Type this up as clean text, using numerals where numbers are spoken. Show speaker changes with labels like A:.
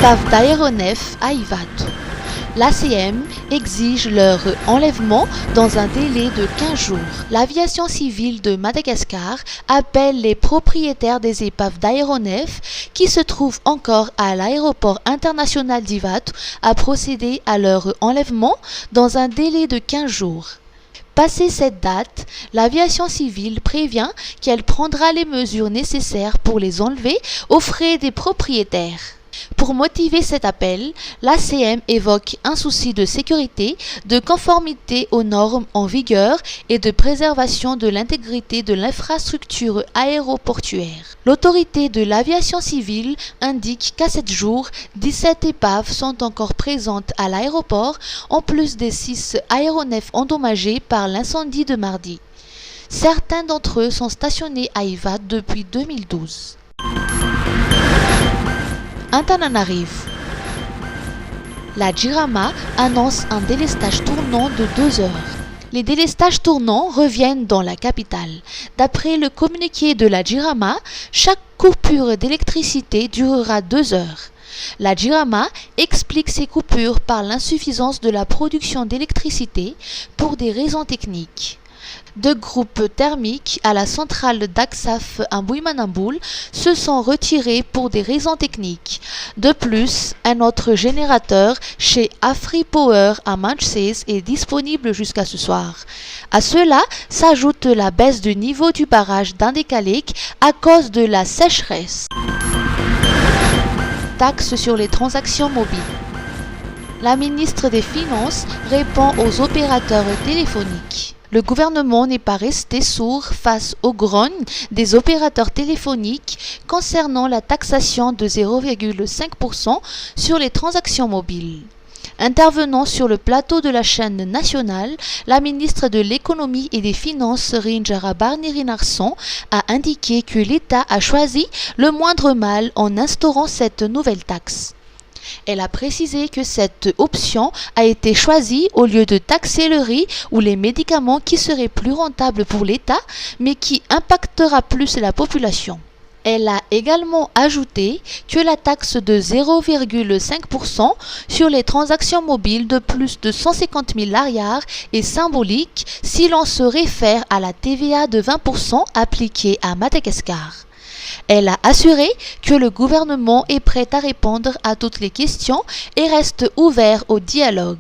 A: épaves d'aéronefs à Ivato. L'ACM exige leur enlèvement dans un délai de 15 jours. L'aviation civile de Madagascar appelle les propriétaires des épaves d'aéronefs qui se trouvent encore à l'aéroport international d'Ivato à procéder à leur enlèvement dans un délai de 15 jours. Passé cette date, l'aviation civile prévient qu'elle prendra les mesures nécessaires pour les enlever aux frais des propriétaires. Pour motiver cet appel, l'ACM évoque un souci de sécurité, de conformité aux normes en vigueur et de préservation de l'intégrité de l'infrastructure aéroportuaire. L'autorité de l'aviation civile indique qu'à 7 jours, 17 épaves sont encore présentes à l'aéroport, en plus des 6 aéronefs endommagés par l'incendie de mardi. Certains d'entre eux sont stationnés à Ivato depuis 2012. Antananarivo. La JIRAMA annonce un délestage tournant de 2 heures. Les délestages tournants reviennent dans la capitale. D'après le communiqué de la JIRAMA, chaque coupure d'électricité durera 2 heures. La JIRAMA explique ces coupures par l'insuffisance de la production d'électricité pour des raisons techniques. 2 groupes thermiques à la centrale d'Aksaf à Buimanamboul se sont retirés pour des raisons techniques. De plus, un autre générateur chez AfriPower à Manchester est disponible jusqu'à ce soir. À cela s'ajoute la baisse du niveau du barrage d'Andekalek à cause de la sécheresse. Taxe sur les transactions mobiles. La ministre des Finances répond aux opérateurs téléphoniques. Le gouvernement n'est pas resté sourd face aux grognes des opérateurs téléphoniques concernant la taxation de 0,5% sur les transactions mobiles. Intervenant sur le plateau de la chaîne nationale, la ministre de l'économie et des finances Rinjara Barnirinarsson a indiqué que l'État a choisi le moindre mal en instaurant cette nouvelle taxe. Elle a précisé que cette option a été choisie au lieu de taxer le riz ou les médicaments qui seraient plus rentables pour l'État, mais qui impactera plus la population. Elle a également ajouté que la taxe de 0,5% sur les transactions mobiles de plus de 150 000 ariars est symbolique si l'on se réfère à la TVA de 20% appliquée à Madagascar. Elle a assuré que le gouvernement est prêt à répondre à toutes les questions et reste ouvert au dialogue.